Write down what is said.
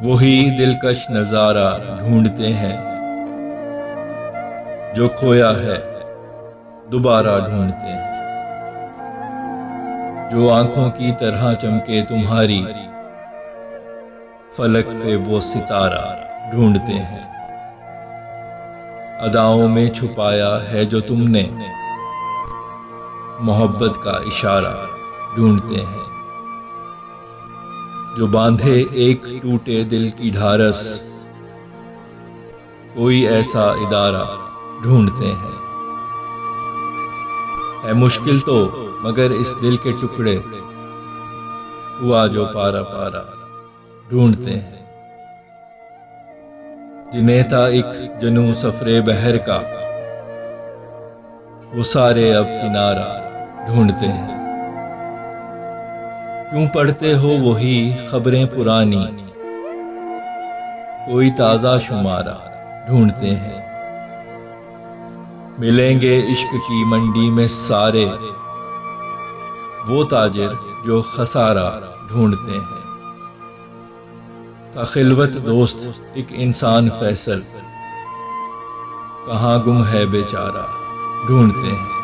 वही दिलकश नजारा ढूंढते हैं जो खोया है दोबारा ढूंढते हैं। जो आंखों की तरह चमके तुम्हारी फलक पे वो सितारा ढूंढते हैं। अदाओं में छुपाया है जो तुमने मोहब्बत का इशारा ढूंढते हैं। जो बांधे एक टूटे दिल की ढारस कोई ऐसा इदारा ढूंढते हैं। है मुश्किल तो मगर इस दिल के टुकड़े हुआ जो पारा पारा ढूंढते हैं। जिन्हें था एक जनू सफरे बहर का वो सारे अब किनारा ढूंढते हैं। क्यों पढ़ते हो वही खबरें पुरानी कोई ताजा शुमारा ढूंढते हैं। मिलेंगे इश्क की मंडी में सारे वो ताजिर जो खसारा ढूंढते हैं। खिलवत दोस्त एक इंसान फैसल कहाँ गुम है बेचारा ढूंढते हैं।